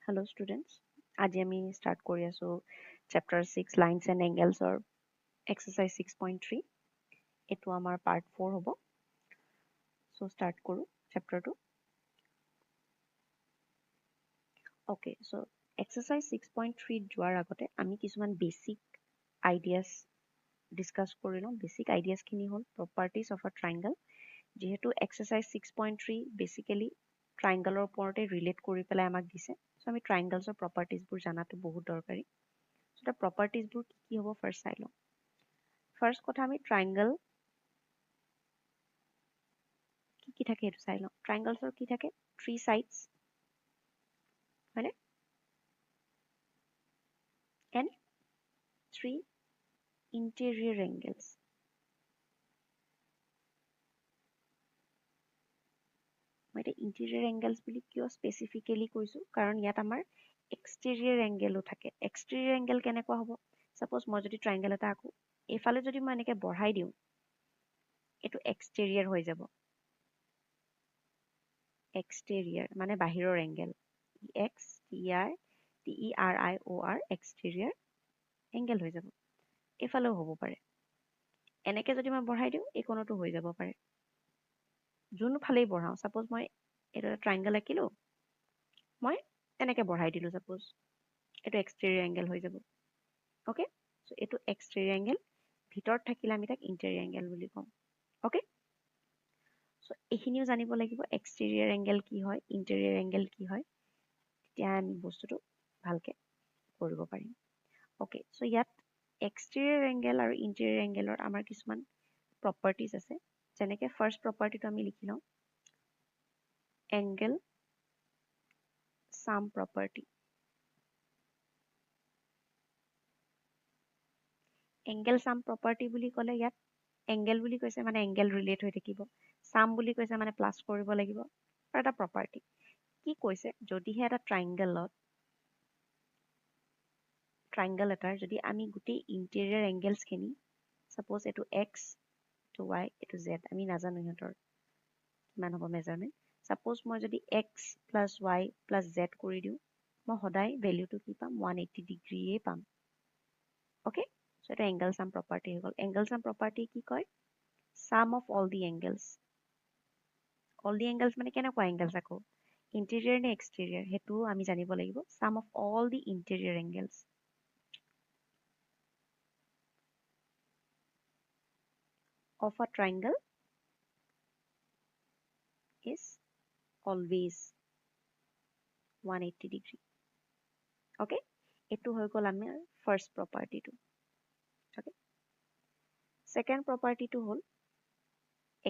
Hello students. আজি আমি start কৰি আছো chapter 6 lines and angles or exercise 6.3. এইটো আমাৰ part 4 হ'ব. So start কৰো chapter 2. Okay, so exercise 6.3 যোৱাৰ আগতে আমি কিছুমান basic ideas discuss কৰি লওঁ. Basic ideas খিনি হ'ল properties of a triangle. যিহেতু exercise 6.3 basically triangle ওপৰতে relate কৰি পেলাই আমাক দিছে. So আমি triangles properties বোৰ জানাটো বহুত দৰকাৰী. So the properties বোৰ কি হ'ব first চাই লওঁ. First কথা আমি triangle কি থাকে এইটো চাই লওঁ. Triangles কি থাকে? 3 sides হয়নে? And 3 interior angles. মই এটা interior angles বুলি কিয় specifically কৈছো কাৰণ ইয়াত আমাৰ exterior angle ও থাকে. Exterior angle কেনেকুৱা হ'ব? Suppose মই যদি triangle এটা আঁকো, এইফালে যদি মই এনেকে বঢ়াই দিওঁ, এইটো exterior হৈ যাব. Exterior মানে বাহিৰৰ angle. E-X-T-E-R-I-O-R exterior angle হৈ যাব. এইফালেও হ'ব পাৰে. এনেকে যদি মই বঢ়াই দিওঁ, এই কোণতো হৈ যাব পাৰে. যোনফালেই বঢ়াওঁ, suppose মই এইটো triangle আঁকিলো, মই এনেকে বঢ়াই দিলো suppose. এইটো exterior angle হৈ যাব. Okay? So এইটো exterior angle. ভিতৰত থাকিলে আমি তাক interior angle বুলি কওঁ. Okay? So এইখিনিও জানিব লাগিব exterior angle কি হয়, interior angle কি হয়. তেতিয়া আমি বস্তুটো ভালকে কৰিব পাৰিম. Okay, so ইয়াত exterior angle আৰু interior angle আমাৰ কিছুমান properties আছে. যেনেকে first property টো আমি লিখি লওঁ. Angle sum property. Angle sum property বুলি ক'লে ইয়াত angle বুলি কৈছে মানে angle relate হৈ থাকিব. Sum বুলি কৈছে মানে plus কৰিব লাগিব. আৰু এটা property. কি কৈছে যদিহে এটা triangle এটাৰ যদি আমি গোটেই interior angles খিনি suppose এইটো x, এইটো y, এইটো z আমি নাজানো ইহঁতৰ কিমান হ'ব measurement. Suppose মই যদি x plus y plus z কৰি দিওঁ, মই সদায় ভেলুটো কি পাম 180 ডিগ্ৰীয়ে পাম. Okay? So এটা angle sum property হৈ গ'ল. Angle sum property কি কয়? Sum of all the angles. All the angles মানে কেনেকুৱা angles আকৌ? Interior নে exterior? সেইটো আমি জানিব লাগিব. Sum of all the interior angles. Of a triangle is always 180 degree. Okay? এইটো হৈ গ'ল আমাৰ first property টো. Okay? Second property টো হ'ল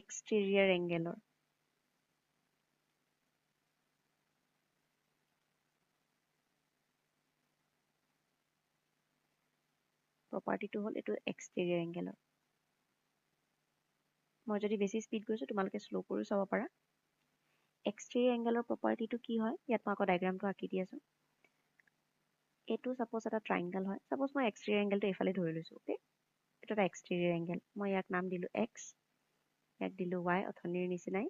exterior angle ৰ. Property টো হ'ল এইটো exterior angle ৰ. মই যদি বেছি speed গৈছো তোমালোকে slow কৰি চাব পাৰা. Exterior angle ৰ property টো কি হয়? ইয়াত মই আকৌ diagramটো আঁকি দি আছো. এইটো suppose এটা triangle হয়. Suppose মই exterior angle টো এইফালে ধৰি লৈছো. Okay? এইটো এটা exterior angle. মই ইয়াক নাম দিলো x, ইয়াক দিলো y, অথনিৰ নিচিনাই.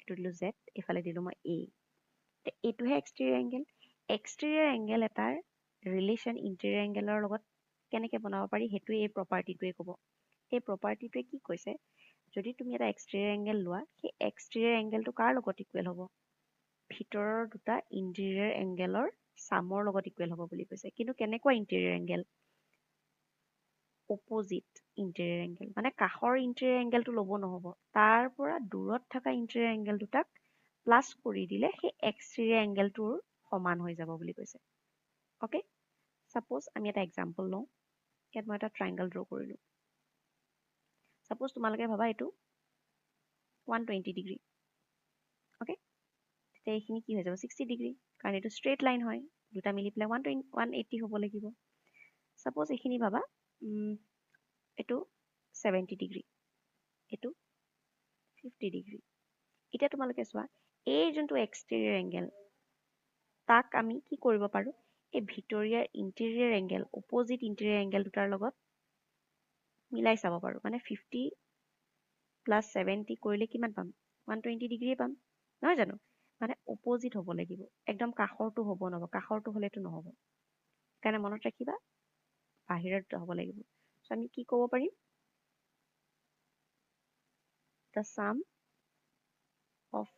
এইটো দিলো z, এইফালে দিলো মই a. এইটোহে exterior angle. Exterior angle এটাৰ relation interior angle ৰ লগত কেনেকে বনাব পাৰি সেইটোৱে এই property-টোৱে ক'ব. এই property-টোৱে কি কৈছে? যদি তুমি এটা exterior angle লোৱা, সেই exterior angle টো কাৰ লগত equal হ'ব? ভিতৰৰ দুটা interior angle ৰ sum ৰ লগত equal হ'ব বুলি কৈছে. কিন্তু কেনেকুৱা interior angle? Opposite interior angle. মানে কাষৰ interior angle টো ল'ব নহ'ব. তাৰ পৰা দূৰত থকা interior angle দুটাক plus কৰি দিলে সেই exterior angle টোৰ সমান হৈ যাব বুলি কৈছে. Okay? Suppose আমি এটা example লওঁ. ইয়াত মই এটা triangle draw কৰিলো. Suppose তোমালোকে ভাবা এইটো 120 degree. Okay? তেতিয়া এইখিনি কি হৈ যাব 60 degree. কাৰণ এইটো straight line হয়. দুটা মিলি পেলাই 180 হ'ব লাগিব. Suppose এইখিনি ভাবা এইটো 70 degree. এইটো 50 degree. এতিয়া তোমালোকে চোৱা এই যোনটো exterior angle তাক আমি কি কৰিব পাৰো? এই ভিতৰীয়া interior angle, opposite interior angle দুটাৰ লগত মিলাই চাব পাৰো. মানে 50 plus 70 কৰিলে কিমান পাম? 120 degree পাম. নহয় জানো? মানে অপজিট হ'ব লাগিব একদম কাষৰটো হ'ব নহ'ব কাষৰটো হ'লেতো নহ'ব সেইকাৰণে মনত ৰাখিবা বাহিৰত হ'ব লাগিব চ' আমি কি ক'ব পাৰিম the sum of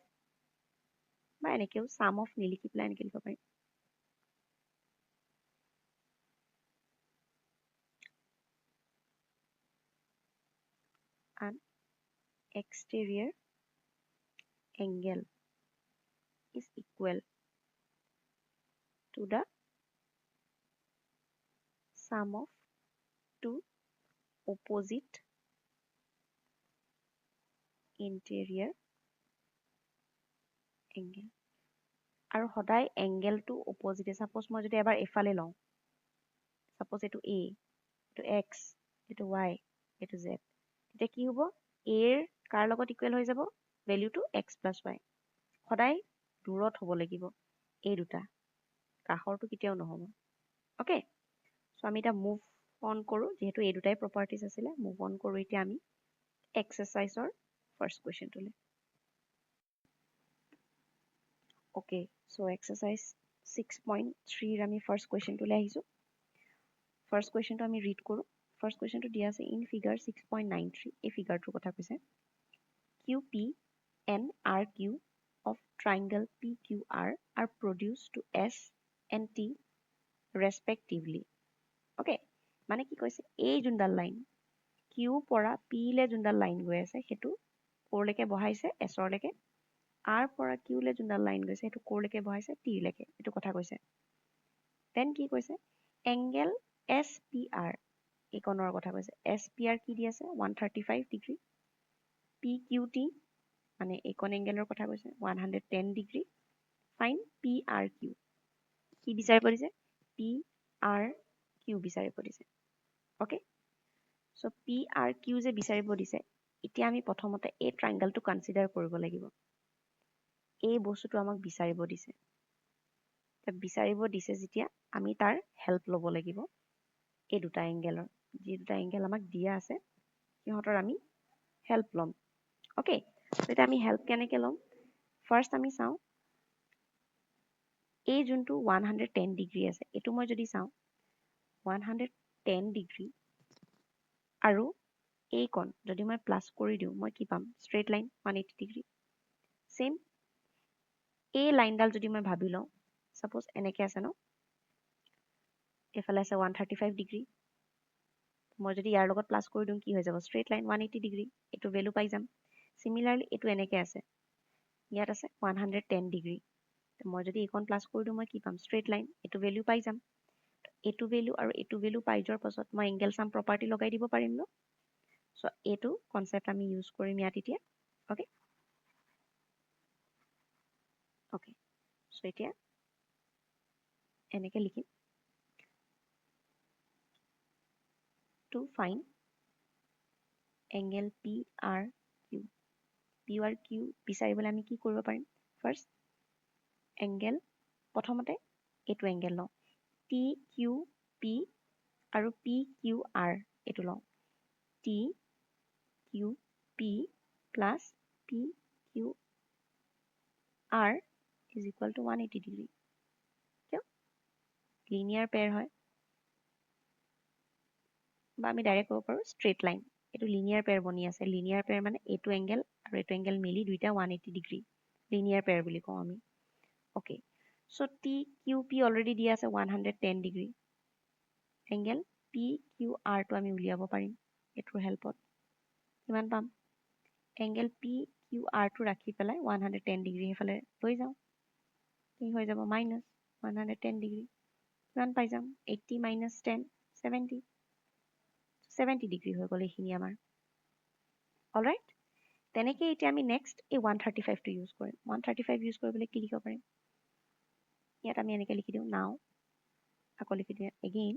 বা এনেকেও sum of নিলিখি পেলাই এনেকে লিখিব পাৰিম an exterior angle is equal to the sum of two opposite interior angle আৰু সদায় এংগেলটো অপজিট সাপোজ মই যদি এবাৰ এফালে লওঁ সাপোজ এইটো A এইটো X এইটো Y এইটো Z তেতিয়া কি হ'ব A ৰ কাৰ লগত ইকুৱেল হৈ যাব ভ্যালুটো X plus Y সদায় দূৰত হ'ব লাগিব এই দুটা কাষৰটো কেতিয়াও নহ'ব ওকে সো আমি এটা মুভ অন কৰো যেহেতু এই দুটাই প্ৰপাৰ্টিজ আছিলে মুভ অন কৰো এতিয়া আমি এক্সাৰসাইজৰ ফাৰ্স্ট কোৱেশ্চনটোলে ওকে সো এক্সাৰসাইজ 6.3 ৰ আমি ফাৰ্স্ট কোৱেশ্চনটোলে আহিছো ফাৰ্স্ট কোৱেশ্চনটো আমি ৰিড কৰো ফাৰ্স্ট কোৱেশ্চনটো দিয়া আছে ইন ফিগাৰ 6.93 এই ফিগাৰটোৰ কথা কৈছে QP and RQ of triangle PQR are produced to S and T respectively okay মানে কি কৈছে এই যোনডাল লাইন Q পৰা P লে যোনডাল লাইন গৈ আছে সেইটো ক'ৰলৈকে বহাইছে S লৈকে R পৰা Q লে যোনডাল লাইন গৈছে সেইটো ক'ৰলৈকে বহাইছে T লৈকে এইটো কথা কৈছে দেন কি কৈছে এংগেল SPR এইকণৰ কথা কৈছে SPR কি দি আছে 135 ডিগ্ৰী PQT মানে এইকণ এংগেলৰ কথা কৈছে 110 ডিগ্ৰী ফাইন PRQ কি বিচাৰিব দিছে PRQ বিচাৰিব দিছে ওকে সো PRQ যে বিচাৰিব দিছে এতিয়া আমি প্ৰথমতে এই ট্ৰায়াঙ্গেলটো কনসিডাৰ কৰিব লাগিব এই বস্তুটো আমাক বিচাৰিব দিছে বিচাৰিব দিছে যেতিয়া আমি তাৰ হেল্প ল'ব লাগিব এই দুটা এংগেলৰ যি দুটা এংগেল আমাক দিয়া আছে সিহঁতৰ আমি হেল্প ল'ম ওকে তেতিয়া আমি হেল্প কেনেকৈ ল'ম ফাৰ্স্ট আমি চাওঁ এই যোনটো 110 ডিগ্ৰী আছে এইটো মই যদি চাওঁ 110 ডিগ্ৰী আৰু এই কোণ যদি মই প্লাস কৰি দিওঁ মই কি পাম স্ট্ৰেইট লাইন 180 ডিগ্ৰী সেম এই লাইনডাল যদি মই ভাবি লওঁ সাপোজ এনেকে আছে ন এফালে আছে 135 ডিগ্ৰী মই যদি ইয়াৰ লগত প্লাস কৰি দিওঁ কি হৈ যাব স্ট্ৰেইট লাইন 180 ডিগ্ৰী এইটো ভ্যালু পাই যাম সিমিলাৰলি এইটো এনেকে আছে ইয়াত আছে 110 ডিগ্ৰী মই যদি এইকণ প্লাস কৰি দিওঁ মই কি পাম স্ট্ৰেইট লাইন এইটো ভ্যালু পাই যাম এইটো ভ্যালু আৰু এইটো ভ্যালু পাই যোৱাৰ পাছত মই এংগেল সাম প্ৰপাৰ্টি লগাই দিব পাৰিম ন সো এইটো কনসেপ্ট আমি ইউজ কৰিম ইয়াত এতিয়া ওকে ওকে সো এতিয়া এনেকে লিখিম to find angle PRQ PRQ বিচাৰিবলৈ আমি কি কৰিব পাৰিম ফাৰ্স্ট এংগেল প্ৰথমতে এইটো এংগেল লওঁ TQP আৰু PQR এইটো লওঁ TQP plus PQR is equal to 180 degree কিয় লিনিয়াৰ পেয়াৰ হয় বা আমি ডাইৰেক্ট ক'ব পাৰো স্ট্ৰেইট লাইন এইটো লিনিয়াৰ পেয়াৰ বনি আছে লিনিয়াৰ পেয়াৰ মানে এইটো এংগেল আৰু এইটো এংগেল মিলি দুইটা 180 ডিগ্ৰী লিনিয়াৰ পেয়াৰ বুলি কওঁ আমি ওকে সো TQP অলৰেডি দিয়া আছে 110 ডিগ্ৰী এংগেল PQR টো আমি উলিয়াব পাৰিম এইটোৰ হেল্পত কিমান পাম এংগেল PQR টো ৰাখি পেলাই 110 ডিগ্ৰী হেফালে লৈ যাওঁ কি হৈ যাব মাইনাস 110 ডিগ্ৰী কিমান পাই যাম 80 minus 10 70 70 ডিগ্ৰী হৈ গ'ল এইখিনি আমাৰ অলৰাইট তেনেকৈ এতিয়া আমি নেক্সট এই 135 টো ইউজ কৰিম 135 ইউজ কৰিবলৈ কি লিখিব পাৰিম ইয়াত আমি এনেকৈ লিখি দিওঁ নাও আকৌ লিখি দিওঁ again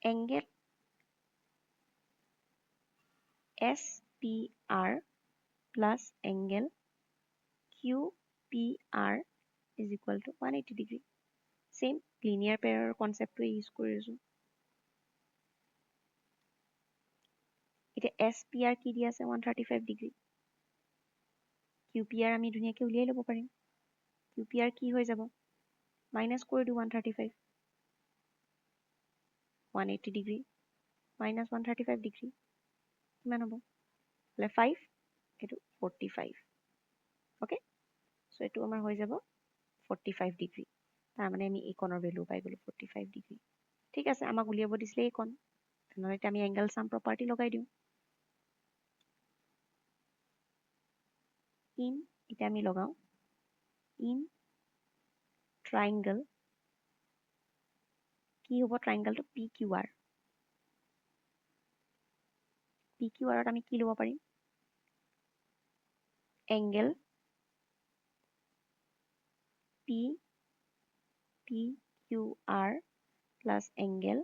angle SPR plus angle QPR is equal to 180 degree same linear pair concept use কৰিছো এতিয়া SPR কি দি আছে 135 ডিগ্ৰী QPR আমি ধুনীয়াকৈ উলিয়াই ল'ব পাৰিম QPR কি হৈ যাব মাইনাছ কৰি দিওঁ 135 180 ডিগ্ৰী মাইনাছ 135 ডিগ্ৰী কিমান হ'ব হ'লে 5 এইটো 45 অ'কে চ' এইটো আমাৰ হৈ যাব 45 ডিগ্ৰী তাৰমানে আমি এই কোণৰ ভেলু পাই গ'লোঁ 45 ডিগ্ৰী ঠিক আছে আমাক উলিয়াব দিছিলে এই কোণ তেনেহ'লে এতিয়া আমি এংগেল চাম প্ৰপাৰ্টি লগাই দিওঁ ইন এতিয়া আমি লগাওঁ ইন ট্ৰাইংগল কি হ'ব ট্ৰাইংগলটো PQR PQRত আমি কি ল'ব পাৰিম angle PQR plus angle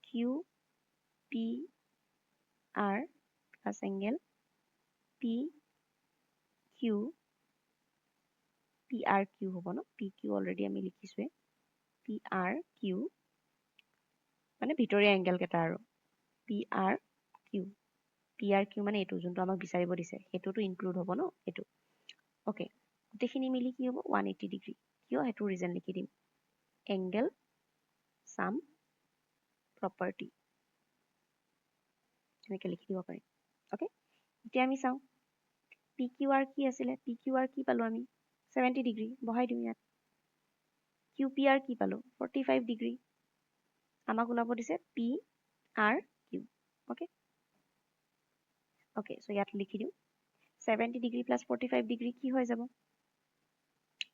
QPR plus angle PRQ হ'ব ন PQ অলৰেডি আমি লিখিছোৱে PRQ মানে ভিতৰীয়া এংগেল কেইটা আৰু PRQ মানে এইটো যোনটো আমাক বিচাৰিব দিছে সেইটোতো ইনক্লুড হ'ব ন এইটো অ'কে গোটেইখিনি মিলি কি হ'ব 180 ডিগ্ৰী কিয় সেইটো ৰিজন লিখি দিম এংগেল চাম প্ৰপাৰ্টি এনেকৈ লিখি দিব পাৰিম অ'কে এতিয়া আমি চাওঁ PQR কি আছিলে PQR কি পালোঁ আমি 70 ডিগ্ৰী বহাই দিওঁ ইয়াত QPR কি পালোঁ 45 ডিগ্ৰী আমাক ওলাব দিছে PRQ অ'কে অ'কে চ' ইয়াত লিখি দিওঁ 70 ডিগ্ৰী প্লাছ 45 ডিগ্ৰী কি হৈ যাব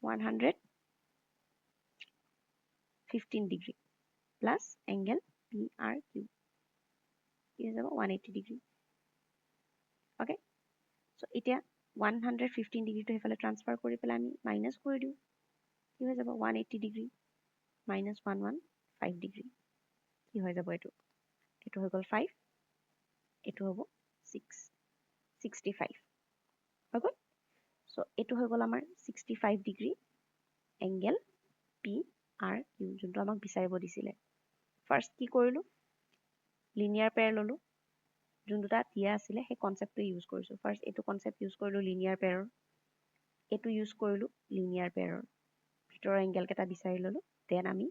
115 ডিগ্ৰী প্লাছ এংগেল PRQ কি হৈ যাব 180 ডিগ্ৰী অ'কে চ' এতিয়া 115 ডিগ্ৰীটো সেইফালে ট্ৰান্সফাৰ কৰি পেলাই আমি মাইনাছ কৰি দিওঁ কি হৈ যাব 180 ডিগ্ৰী মাইনাছ 115 ডিগ্ৰী কি হৈ যাব এইটো হৈ গ'ল 5 এইটো হ'ব 65 হৈ গ'ল চ' এইটো হৈ গ'ল আমাৰ 65 ডিগ্ৰী এংগেল PRQ যোনটো আমাক বিচাৰিব দিছিলে ফাৰ্ষ্ট কি কৰিলোঁ লিনিয়াৰ পেয়াৰ ল'লোঁ যোন দুটা দিয়া আছিলে সেই কনচেপ্টটো ইউজ কৰিছোঁ ফাৰ্ষ্ট এইটো কনচেপ্ট ইউজ কৰিলোঁ লিনিয়াৰ পেয়াৰৰ এইটো ইউজ কৰিলোঁ লিনিয়াৰ পেয়াৰৰ ভিতৰৰ এংগেল কেইটা বিচাৰি ল'লোঁ দেন আমি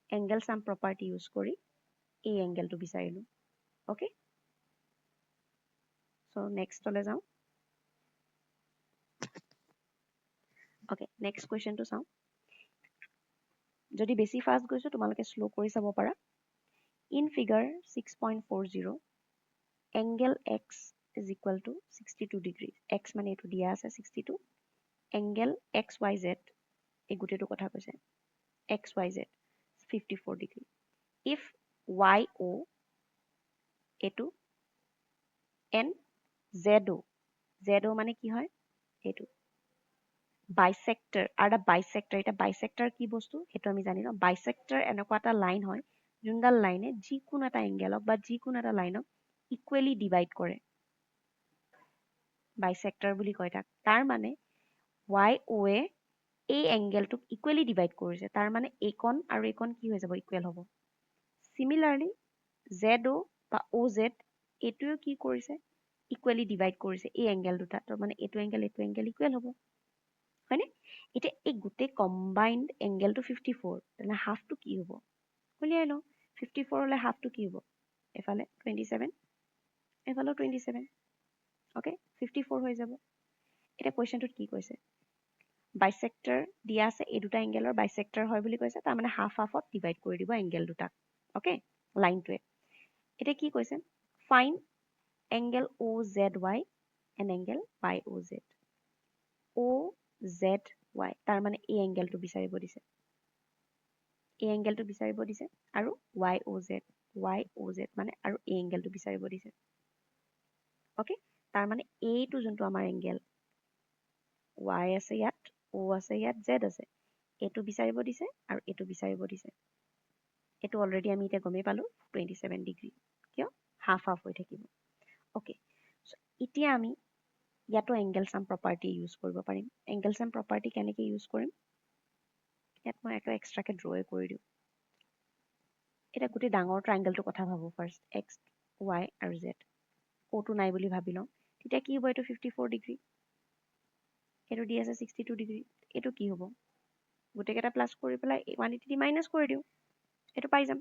এংগেল চাম প্ৰপাৰ্টি ইউজ কৰি এই এংগেলটো বিচাৰিলোঁ অ'কে চ' নেক্সটলৈ যাওঁ অ'কে নেক্সট কুৱেশ্যনটো চাওঁ যদি বেছি ফাষ্ট গৈছোঁ তোমালোকে শ্ল' কৰি চাব পাৰা in figure 6.40 angle X is equal to 62 degree X মানে এইটো দিয়া আছে 62 এংগেল XYZ এই গোটেইটো কথা কৈছে XYZ 54 ডিগ্ৰী ইফ YO এইটো এণ্ড ZO মানে কি হয় এইটো বাইচেক্টৰ আৰু এটা বাইচেক্টৰ এটা বাইচেক্টৰ কি বস্তু সেইটো আমি জানি লওঁ বাইচেক্টৰ এনেকুৱা এটা লাইন হয় যোনডাল লাইনে যিকোনো এটা এংগেলক বা যিকোনো এটা লাইনক ইকুৱেলি ডিভাইড কৰে বাইচেক্টৰ বুলি কয় তাক তাৰ মানে YO এ এই এংগেলটোক ইকুৱেলি ডিভাইড কৰিছে তাৰ মানে এইকণ আৰু এইকণ কি হৈ যাব ইকুৱেল হ'ব চিমিলাৰলি ZO বা OZ এইটোৱেও কি কৰিছে ইকুৱেলি ডিভাইড কৰিছে এই এংগেল দুটা তাৰ মানে এইটো এংগেল ইকুৱেল হ'ব হয়নে এতিয়া এই গোটেই কম্বাইণ্ড এংগেলটো 54 তেনে হাফটো কি হ'ব উলিয়াই লওঁ 54 হ'লে হাফটো কি হ'ব এফালে 27 এফালেও 27 অ'কে 54 হৈ যাব এতিয়া কুৱেশ্যনটোত কি কৈছে বাইচেক্টৰ দিয়া আছে এই দুটা এংগেলৰ বাইচেক্টৰ হয় বুলি কৈছে তাৰমানে হাফত ডিভাইড কৰি দিব এংগেল দুটাক অ'কে লাইনটোৱে এতিয়া কি কৈছে fine angle OZY and angle YOZ OZY তাৰ মানে এই এংগেলটো বিচাৰিব দিছে আৰু YOZ মানে আৰু এই এংগেলটো বিচাৰিব দিছে অ'কে তাৰ মানে এইটো যোনটো আমাৰ এংগেল Y আছে ইয়াত O আছে ইয়াত Z আছে এইটো বিচাৰিব দিছে আৰু এইটো বিচাৰিব দিছে এইটো অলৰেডি আমি এতিয়া গমেই পালোঁ 27 ডিগ্ৰী কিয় হাফ হৈ থাকিব অ'কে এতিয়া আমি ইয়াতো এংগেল চাম প্ৰপাৰ্টি ইউজ কৰিব পাৰিম এংগেল চাম প্ৰপাৰ্টি কেনেকৈ ইউজ কৰিম ইয়াত মই আকৌ এক্সট্ৰাকৈ ড্ৰয়ে কৰি দিওঁ এতিয়া গোটেই ডাঙৰ ট্ৰাইংগেলটোৰ কথা ভাবোঁ ফাৰ্ষ্ট X Y আৰু Z Oটো নাই বুলি ভাবি লওঁ তেতিয়া কি হ'ব এইটো 54 ডিগ্ৰী এইটো দি আছে 62 ডিগ্ৰী এইটো কি হ'ব গোটেইকেইটা প্লাছ কৰি পেলাই 180 দি মাইনাছ কৰি দিওঁ এইটো পাই যাম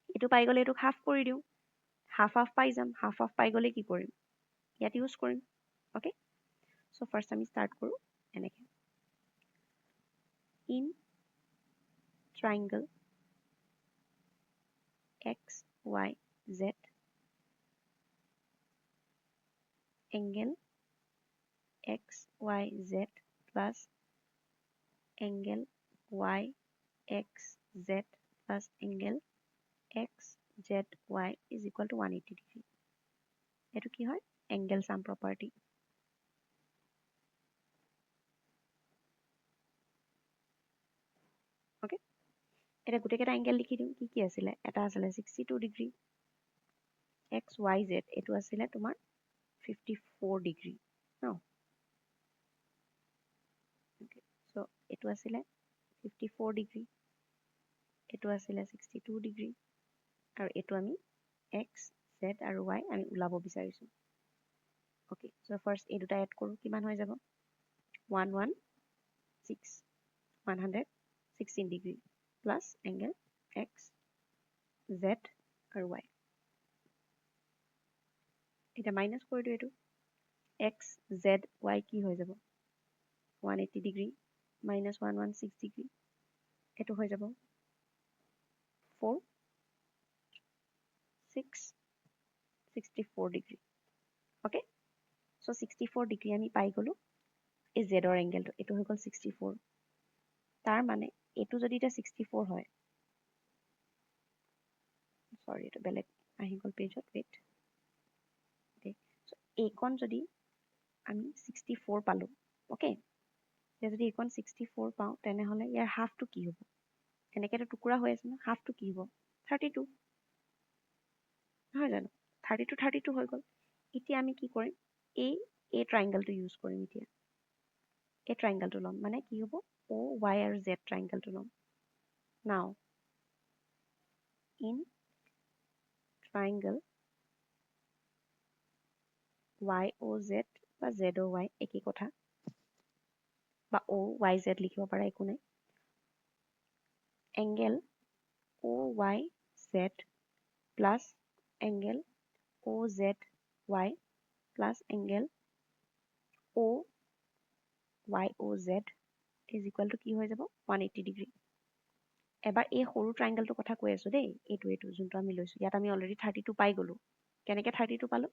এইটো পাই গ'লে এইটোক হাফ কৰি দিওঁ হাফ পাই যাম হাফ পাই গ'লে কি কৰিম ইয়াত ইউজ কৰিম অ'কে চ' ফাৰ্ষ্ট আমি ষ্টাৰ্ট কৰোঁ এনেকৈ in triangle x Y Z angle XYZ plus angle YXZ plus angle XZY is equal to 180 degree. এইটো কি হয় angle sum property. Okay. এটা গোটেইকেইটা angle লিখি দিম কি কি আছিলে এটা আছিলে 62 degree XYZ এইটো আছিলে তোমাৰ 54 degree. No. Okay. So এইটো আছিলে 54 degree. এইটো আছিলে 62 degree. আৰু এইটো আমি X, Z আৰু Y আমি ওলাব বিচাৰিছোঁ। Okay, so first এই দুটা এড কৰোঁ কিমান হৈ যাব 116 degree plus angle X, Z আৰু Y। এটা মাইনাছ কৰি দিওঁ এইটো X, Z, Y কি হৈ যাব 180 degree minus 116 degree এইটো হৈ যাব 4, 6, 64 degree। Okay, so 64 degree আমি পাই গ'লো এই জেডৰ এংগেলটো এইটো হৈ গ'ল 64 তাৰ মানে এইটো যদি এটা 64 হয় সৰি এইটো বেলেগ আহি গ'ল পেজত ৱেইট এইকণ যদি আমি 64 পালোঁ অ'কে যদি এইকণ 64 পাওঁ তেনেহ'লে ইয়াৰ হাফটো কি হ'ব এনেকৈতো টুকুৰা হৈ আছে ন হাফটো কি হ'ব 32 নহয় জানো 32 হৈ গ'ল এতিয়া আমি কি কৰিম এই ট্ৰাইংগলটো ইউজ কৰিম এতিয়া এই ট্ৰাইংগলটো ল'ম মানে কি হ'ব O Y আৰু Z ট্ৰাইংগলটো ল'ম নাও ইন ট্ৰাইংগল YOZ বা ZOY একেই কথা বা OYZ লিখিব পাৰা একো নাই angle OYZ plus angle OZY plus angle OYOZ is equal to কি হৈ যাব 180 ডিগ্ৰী এবাৰ এই সৰু ট্ৰাইংগলটোৰ কথা কৈ আছোঁ দেই এইটো যোনটো আমি লৈছোঁ ইয়াত আমি অলৰেডি 32 পাই গ'লোঁ কেনেকৈ 32 পালোঁ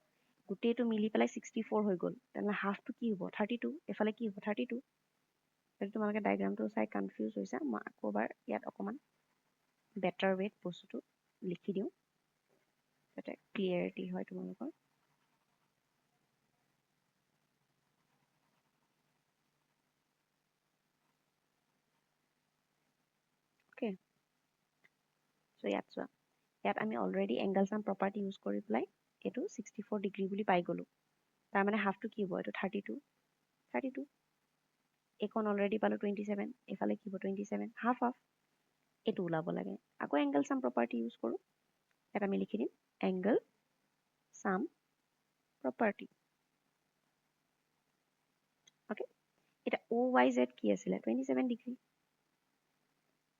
গোটেইটো মিলি পেলাই 64 হৈ গ'ল তেনেহ'লে হাফটো কি হ'ব 32 এফালে কি হ'ব 32 যদি তোমালোকে ডায়েগ্ৰামটো চাই কনফিউজ হৈছা মই আকৌ এবাৰ ইয়াত অকণমান বেটাৰ ৱেত বস্তুটো লিখি দিওঁ যাতে ক্লিয়াৰিটি হয় তোমালোকৰ অ'কে চ' ইয়াত চোৱা ইয়াত আমি অলৰেডি এংগল চাম প্ৰপাৰ্টি ইউজ কৰি পেলাই এইটো 64 ডিগ্ৰী বুলি পাই গ'লোঁ তাৰমানে হাফটো কি হ'ব এইটো 32 এইকণ অলৰেডি পালোঁ 27 এইফালে কি হ'ব 27 হাফ এইটো ওলাব লাগে আকৌ এংগল চাম প্ৰপাৰ্টি ইউজ কৰোঁ ইয়াত আমি লিখি দিম এংগল চাম প্ৰপাৰ্টি অ'কে এতিয়া OYZ কি আছিলে 27 ডিগ্ৰী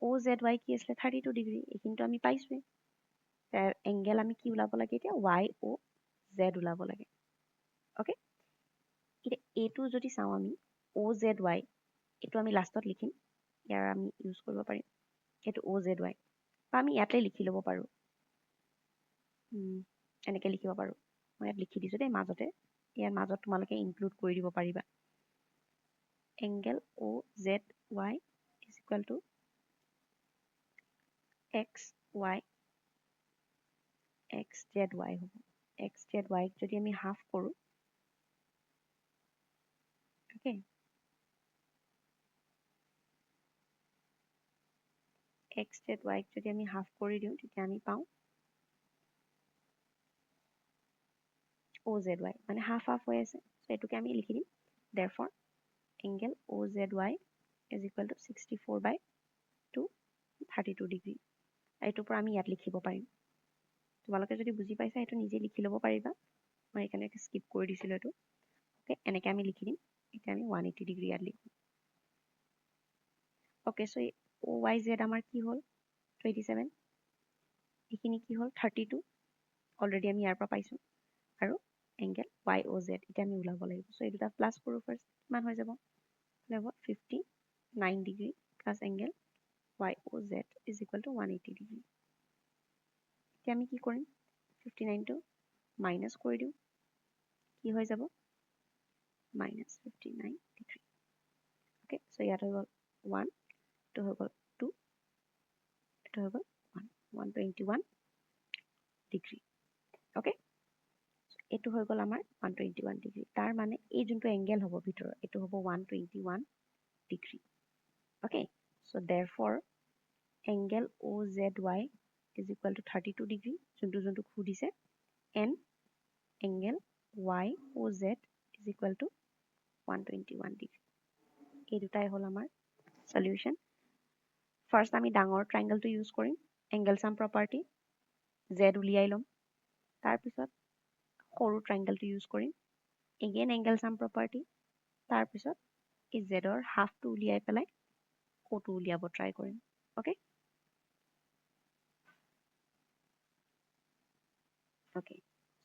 OZY কি আছিলে 32 ডিগ্ৰী এইখিনিতো আমি পাইছোঁৱেই এংগেল আমি কি ওলাব লাগে এতিয়া YOZ ওলাব লাগে অ'কে এতিয়া এইটো যদি চাওঁ আমি OZY এইটো আমি লাষ্টত লিখিম ইয়াৰ আমি ইউজ কৰিব পাৰিম এইটো OZY বা আমি ইয়াতে লিখি ল'ব পাৰোঁ এনেকৈ লিখিব পাৰোঁ মই ইয়াত লিখি দিছোঁ দেই মাজতে ইয়াৰ মাজত তোমালোকে ইনক্লুড কৰি দিব পাৰিবা angle OZY is equal to XY XZY হ'ব XZY যদি আমি হাফ কৰোঁ অ'কে XZY যদি আমি হাফ কৰি দিওঁ তেতিয়া আমি পাওঁ OZY মানে হাফ হৈ আছে চ' এইটোকে আমি লিখি দিম therefore angle OZY is equal to 64/2 32 degree এইটোৰ পৰা আমি ইয়াত লিখিব পাৰিম তোমালোকে যদি বুজি পাইছা সেইটো নিজে লিখি ল'ব পাৰিবা মই সেইকাৰণে স্কিপ কৰি দিছিলোঁ এইটো অ'কে এনেকৈ আমি লিখি দিম এতিয়া আমি 180 ডিগ্ৰী ইয়াত লিখোঁ অ'কে চ' OYZ আমাৰ কি হ'ল 27 এইখিনি কি হ'ল 32 অলৰেডি আমি ইয়াৰ পৰা পাইছোঁ আৰু এংগেল YOZ এতিয়া আমি ওলাব লাগিব চ' এই দুটা প্লাছ কৰোঁ ফাৰ্ষ্ট কিমান হৈ যাব 59 degree plus angle YOZ is equal to 180 degree এতিয়া আমি কি কৰিম 59টো মাইনাছ কৰি দিওঁ কি হৈ যাব minus 59 degree okay so ইয়াত হৈ গ'ল 1 to হৈ গ'ল 2 to হৈ গ'ল 121 degree okay এইটো হৈ গ'ল আমাৰ 121 degree তাৰ মানে এই যোনটো এংগেল হ'ব ভিতৰৰ এইটো হ'ব 121 degree okay so therefore angle OZY is equal to 32 degree যোনটো খুদিছে and angle YOZ is equal to 121 degree এই দুটাই হ'ল আমাৰ সলিউশন ফাৰ্ষ্ট আমি ডাঙৰ ট্ৰায়াঙ্গেলটো ইউজ কৰিম এংগেল সাম প্ৰপাৰ্টি z উলিয়াই ল'ম তাৰপিছত সৰু ট্ৰায়াঙ্গেলটো ইউজ কৰিম এগেইন এংগেল সাম প্ৰপাৰ্টি তাৰপিছত এই z ৰ হাফটো উলিয়াই পেলাই ওটো উলিয়াব ট্ৰাই কৰিম ওকে ওকে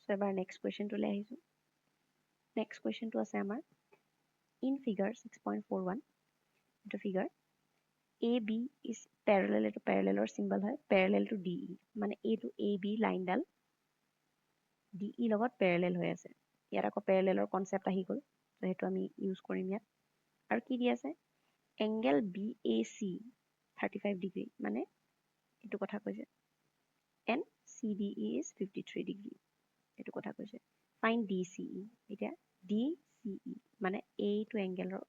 সো এবাৰ নেক্সট কুৱেশ্যনটোলৈ আহিছোঁ নেক্সট কুৱেশ্যনটো আছে আমাৰ ইন ফিগাৰ 6.41 এইটো figure AB is parallel to parallelৰ symbol হয় parallel to DE মানে এইটো AB লাইনডাল DE লগত parallel হৈ আছে ইয়াত আকৌ parallelৰ কনসেপ্ট আহি গ'ল তো হেতু আমি ইউজ কৰিম ইয়াত আৰু কি দি আছে এংগেল BAC 35 ডিগ্ৰী মানে এইটো কথা কৈছে and CDE is 53 ডিগ্ৰী এইটো কথা কৈছে ফাইন্ড DCE এতিয়া DCE মানে এইটো এংগেলৰ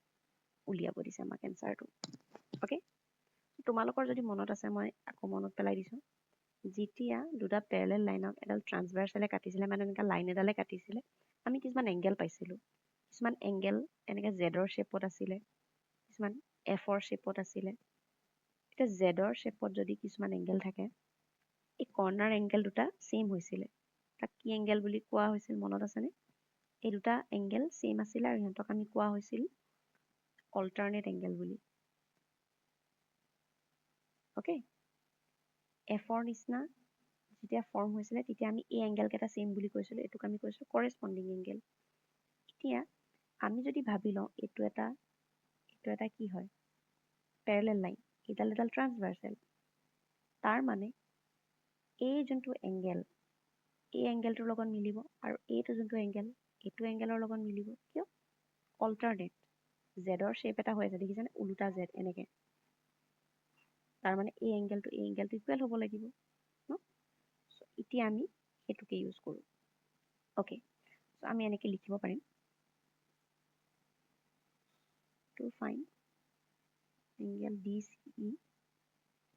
উলিয়াব দিছে আমাক এনসাৰটো ওকে তোমালোকৰ যদি মনত আছে মই আকৌ মনত পেলাই দিছোঁ যেতিয়া দুটা প্যাৰেলাল লাইনক এডাল ট্ৰান্সভাৰ্সালে কাটিছিলে মানে এনেকা লাইন এডালে কাটিছিলে আমি কিছুমান এংগেল পাইছিলোঁ কিছুমান এংগেল এনেকে জেডৰ শেপত আছিলে কিছুমান এফৰ শেপত আছিলে এতিয়া জেডৰ শেপত যদি কিছুমান এংগেল থাকে এই কৰ্নাৰ এংগেল দুটা সেম হৈছিলে তাক কি এংগেল বুলি কোৱা হৈছিল মনত আছেনে এই দুটা এংগেল সেম আছিল আৰু ইহঁতক আমি কোৱা হৈছিল অল্টাৰনেট এংগেল বুলি ওকে এফৰ নিচিনা যেতিয়া ফৰ্ম হৈছিলে তেতিয়া আমি এই এংগেল কেইটা সেম বুলি কৈছিলোঁ এটোক আমি কৈছিলোঁ কৰেস্পন্ডিং এংগেল এতিয়া আমি যদি ভাবি লওঁ এইটো এটা কি হয় প্যাৰেলাল লাইন এডাল ট্ৰান্সভাৰ্সাল তাৰ মানে এই যোনটো এংগেল এই এংগেলটোৰ লগত মিলিব আৰু এইটো যোনটো এংগেল এইটো এংগেলৰ লগত মিলিব কিয় অল্টাৰনেট জেডৰ শেপ এটা হৈ আছে দেখিছানে উল্টা জেড এনেকে তাৰ মানে এই এংগেলটো ইকুৱেল হ'ব লাগিব ন সো এতিয়া আমি এটোকে ইউজ কৰোঁ ওকে সো আমি এনেকে লিখিব পাৰিম to find angle DCE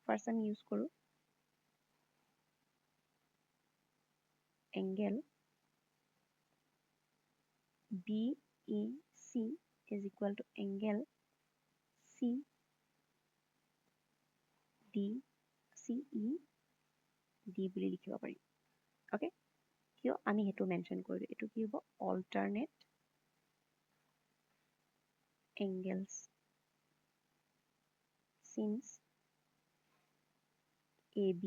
first আমি ইউজ কৰোঁ angle BEC is equal to angle CDCE D বুলি লিখিব পাৰিম ওকে কিয় আমি হেতু মেনশন কৰিলো এটো কি হ'ব alternate angles since AB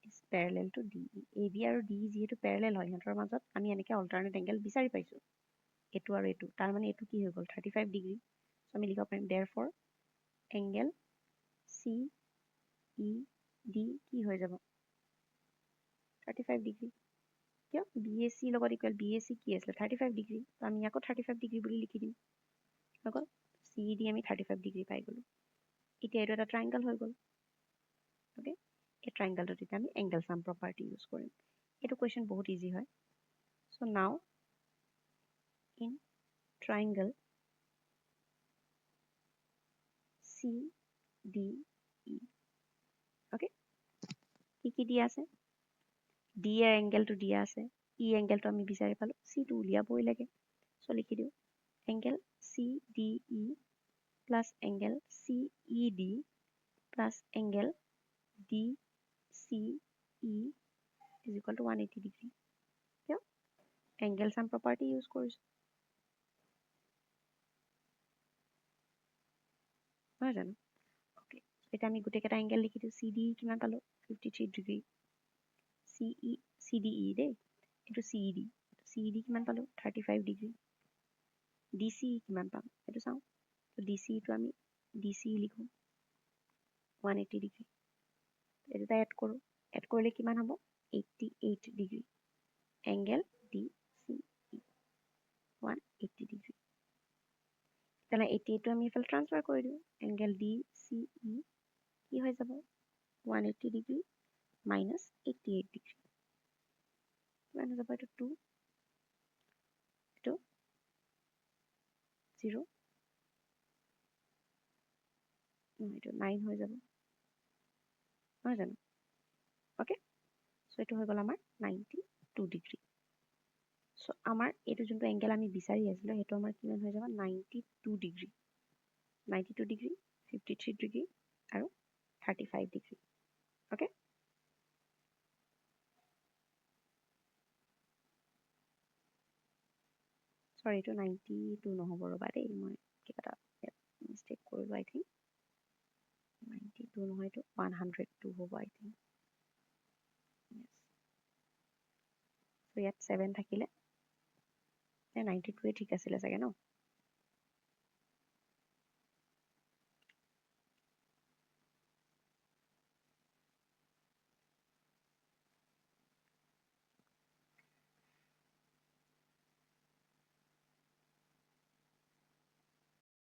is parallel to DE AB আৰু DE যেহেতু parallel হয় ইহঁতৰ মাজত আমি এনেকে alternate angle বিচাৰি পাইছো এটো আৰু এটো তাৰ মানে এটো কি হৈ গ'ল 35 ডিগ্ৰী সো আমি লিখিব পাৰিম therefore angle CED কি হৈ যাব 35 ডিগ্ৰী কিয় BAC লগত ইকুৱেল BAC কি আছিল 35 ডিগ্ৰী তো আমি আকৌ 35 ডিগ্ৰী বুলি লিখি দিম হৈ গ'ল CED আমি 35 ডিগ্ৰী পাই গ'লো এতিয়া এইটো এটা ট্ৰায়াঙ্গেল হৈ গ'ল ওকে এই ট্ৰায়াঙ্গেলটোত এতিয়া আমি এংগেল সাম প্ৰপাৰ্টি ইউজ কৰিম এইটো কোৱেশ্চন বহুত ইজি হয় so now in triangle CDE okay কি দিয়া আছে D এৰ এংগেলটো দিয়া আছে E এংগেলটো আমি বিচাৰি পালো C টো উলিয়াবই লাগে সো লিখি দিও angle CDE plus angle CED plus angle DCE is equal to 180 degree. Yeah? Angle sum property use course. নহয় জানো? অ'কে, এতিয়া আমি গোটেইকেইটা এংগেল লিখি দিওঁ। চি ডি কিমান পালোঁ? 53 ডিগ্ৰী। চি ডি ই দেই, এইটো C E D. C E D কিমান পালোঁ? 35 ডিগ্ৰী। ডি চি ই কিমান পাম সেইটো চাওঁ। ডি চি ইটো আমি ডি চি ই লিখোঁ 180 ডিগ্ৰী। এই দুটা এড কৰোঁ। এড কৰিলে কিমান হ'ব? 88 ডিগ্ৰী। এংগেল ডি চি ই 180 ডিগ্ৰী। তেতিয়াহ'লে 88টো আমি এইফালে ট্ৰান্সফাৰ কৰি দিওঁ। এংগেল ডি চি ই কি হৈ যাব? 180 ডিগ্ৰী মাইনাছ 88 ডিগ্ৰী। কিমান হৈ যাব? এইটো 2, এইটো 0, এইটো 9 হৈ যাব, নহয় জানো? অ'কে, চ' এইটো হৈ গ'ল আমাৰ 92 ডিগ্ৰী। চ' আমাৰ এইটো যোনটো এংগেল আমি বিচাৰি আছিলোঁ সেইটো আমাৰ কিমান হৈ যাব? 92 ডিগ্ৰী। 92 ডিগ্ৰী, 53 ডিগ্ৰী আৰু 35 ডিগ্ৰী। অ'কে, চৰি এইটো 92 নহ'ব, ৰ'বা দেই, মই কিবা এটা মিষ্টেক কৰিলোঁ আই থিংক। 92 নহয়, এইটো 102 হ'ব আই থিংক। চ' ইয়াত 7 থাকিলে 92ৱে ঠিক আছিলে চাগে ন?